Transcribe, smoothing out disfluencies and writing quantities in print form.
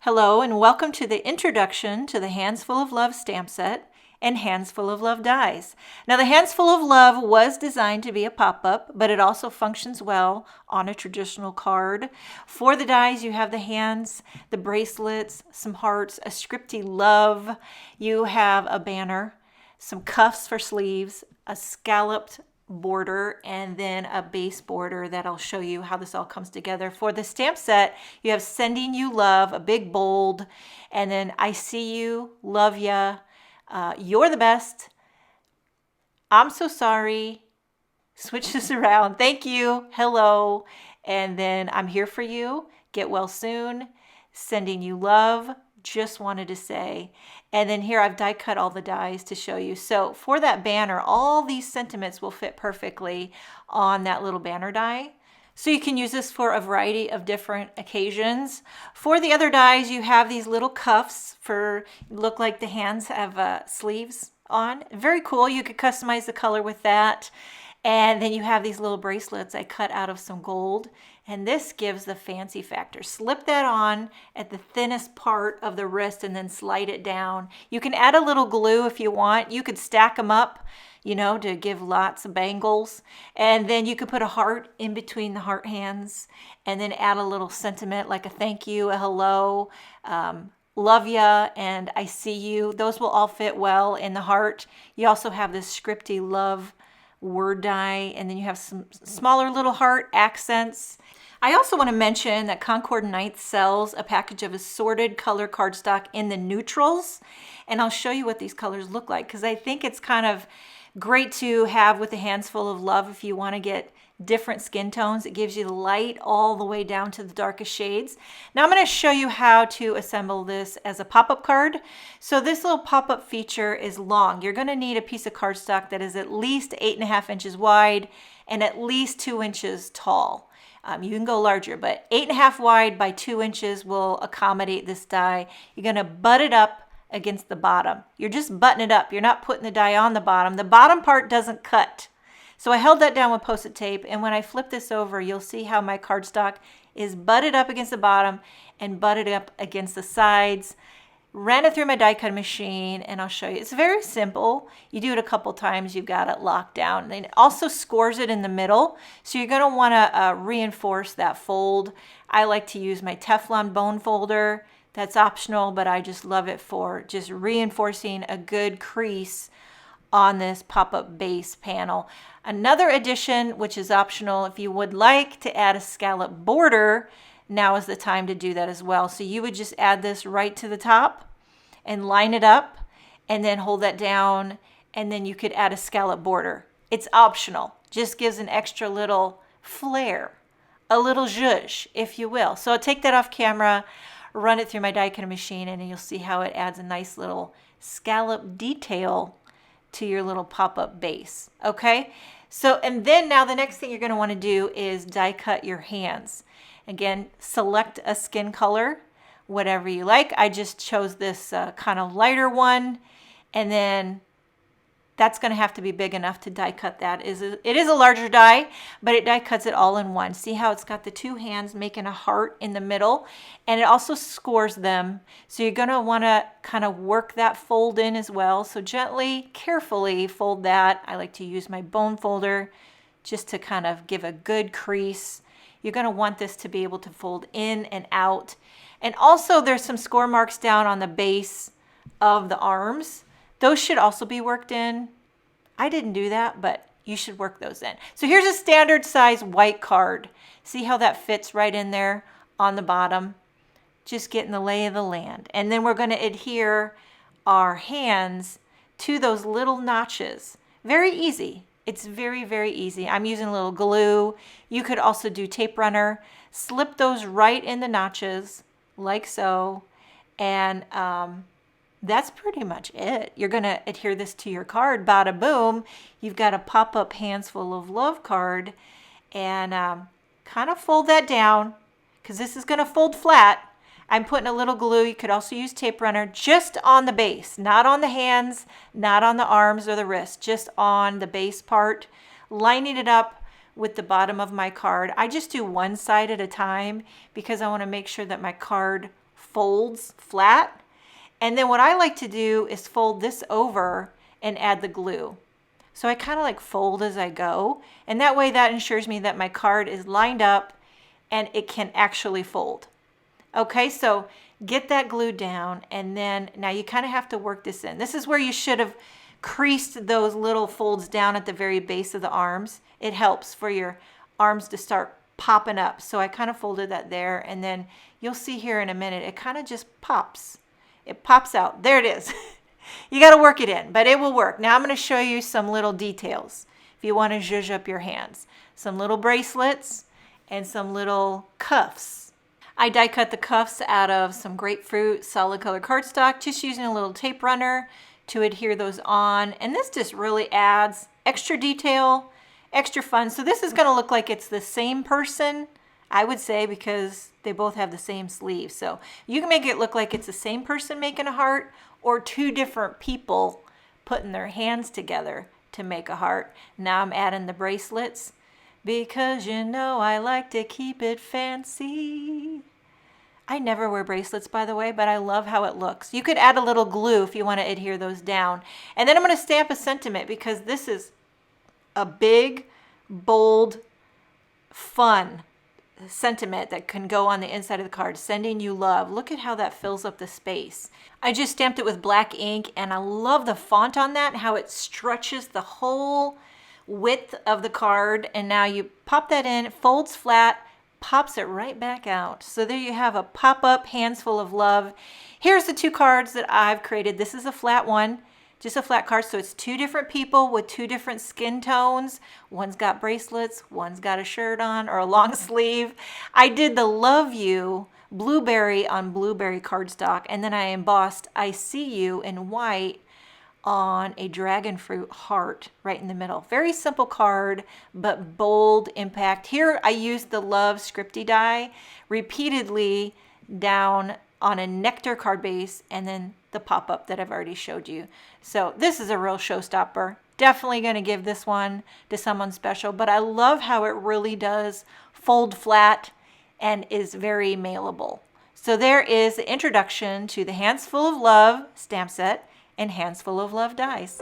Hello and welcome to the introduction to the Hands Full of Love stamp set and Hands Full of Love dies. Now the Hands Full of Love was designed to be a pop-up, but it also functions well on a traditional card. For the dies you have the hands, the bracelets, some hearts, a scripty love, you have a banner, some cuffs for sleeves, a scalloped border, and then a base border that I'll show you how this all comes together. For the stamp set, you have Sending You Love, a big bold, and then I See You, Love Ya, You're the Best, I'm So Sorry, switch this around, Thank You, Hello, and then I'm Here For You, Get Well Soon, Sending You Love, Just Wanted to Say. And then here I've die cut all the dies to show you. So for that banner, all these sentiments will fit perfectly on that little banner die. So you can use this for a variety of different occasions. For the other dies, you have these little cuffs for, look like the hands have sleeves on. Very cool. You could customize the color with that. And then you have these little bracelets I cut out of some gold. And this gives the fancy factor. Slip that on at the thinnest part of the wrist and then slide it down. You can add a little glue if you want. You could stack them up, you know, to give lots of bangles. And then you could put a heart in between the heart hands and then add a little sentiment like a thank you, a hello, love ya, and I see you. Those will all fit well in the heart. You also have this scripty love word die, and then you have some smaller little heart accents. I also want to mention that Concord Nights sells a package of assorted color cardstock in the neutrals, and I'll show you what these colors look like because I think it's kind of great to have with the Hands Full of Love if you want to get different skin tones. It gives you the light all the way down to the darkest shades. Now I'm going to show you how to assemble this as a pop-up card. So this little pop-up feature is long. You're going to need a piece of cardstock that is at least 8.5 inches wide and at least 2 inches tall. You can go larger, but 8.5 wide by 2 inches will accommodate this die. You're going to butt it up against the bottom. You're just butting it up. You're not putting the die on the bottom. The bottom part doesn't cut. So I held that down with Post-it tape, and when I flip this over, you'll see how my cardstock is butted up against the bottom and butted up against the sides. Ran it through my die cut machine, and I'll show you. It's very simple. You do it a couple times, you've got it locked down. And it also scores it in the middle, so you're going to want to reinforce that fold. I like to use my Teflon bone folder. That's optional, but I just love it for just reinforcing a good crease on this pop-up base panel. Another addition, which is optional, if you would like to add a scallop border, now is the time to do that as well. So you would just add this right to the top and line it up and then hold that down, and then you could add a scallop border. It's optional, just gives an extra little flair, a little zhuzh, if you will. So I'll take that off camera, run it through my die cutting machine, and you'll see how it adds a nice little scallop detail to your little pop-up base. Okay, so and then now the next thing you're going to want to do is die cut your hands. Again, select a skin color, whatever you like. I just chose this kind of lighter one, and then that's going to have to be big enough to die cut that. It is a larger die, but it die cuts it all in one. See how it's got the two hands making a heart in the middle, and it also scores them. So you're going to want to kind of work that fold in as well. So gently, carefully fold that. I like to use my bone folder just to kind of give a good crease. You're going to want this to be able to fold in and out. And also there's some score marks down on the base of the arms. Those should also be worked in. I didn't do that, but you should work those in. So here's a standard size white card. See how that fits right in there on the bottom? Just getting the lay of the land. And then we're going to adhere our hands to those little notches. Very easy. It's very, very easy. I'm using a little glue. You could also do tape runner. Slip those right in the notches like so. And that's pretty much it. You're going to adhere this to your card. Bada boom. You've got a pop-up Hands Full of Love card. And kind of fold that down because this is going to fold flat. I'm putting a little glue. You could also use tape runner just on the base, not on the hands, not on the arms or the wrist, just on the base part, lining it up with the bottom of my card. I just do one side at a time because I want to make sure that my card folds flat. And then what I like to do is fold this over and add the glue. So I kind of like fold as I go. And that way that ensures me that my card is lined up and it can actually fold. Okay, so get that glued down, and then now you kind of have to work this in. This is where you should have creased those little folds down at the very base of the arms. It helps for your arms to start popping up. So I kind of folded that there, and then you'll see here in a minute, it kind of just pops. It pops out. There it is. You got to work it in, but it will work. Now I'm going to show you some little details if you want to zhuzh up your hands. Some little bracelets and some little cuffs. I die cut the cuffs out of some grapefruit solid color cardstock, just using a little tape runner to adhere those on. And this just really adds extra detail, extra fun. So this is going to look like it's the same person, I would say, because they both have the same sleeve. So you can make it look like it's the same person making a heart, or two different people putting their hands together to make a heart. Now I'm adding the bracelets because you know I like to keep it fancy. I never wear bracelets, by the way, but I love how it looks. You could add a little glue if you want to adhere those down. And then I'm going to stamp a sentiment because this is a big, bold, fun sentiment that can go on the inside of the card, sending you love. Look at how that fills up the space. I just stamped it with black ink, and I love the font on that, how it stretches the whole width of the card. And now you pop that in, it folds flat, pops it right back out. So there you have a pop-up Hands Full of Love. Here's the two cards that I've created. This is a flat one, just a flat card. So it's two different people with two different skin tones. One's got bracelets, one's got a shirt on or a long sleeve. I did the Love You blueberry on blueberry cardstock, and then I embossed I See You in white on a dragon fruit heart right in the middle. Very simple card, but bold impact. Here I used the Love Scripty die repeatedly down on a nectar card base, and then the pop-up that I've already showed you. So this is a real showstopper. Definitely going to give this one to someone special, but I love how it really does fold flat and is very mailable. So there is the introduction to the Hands Full of Love stamp set and Hands Full of Love dies.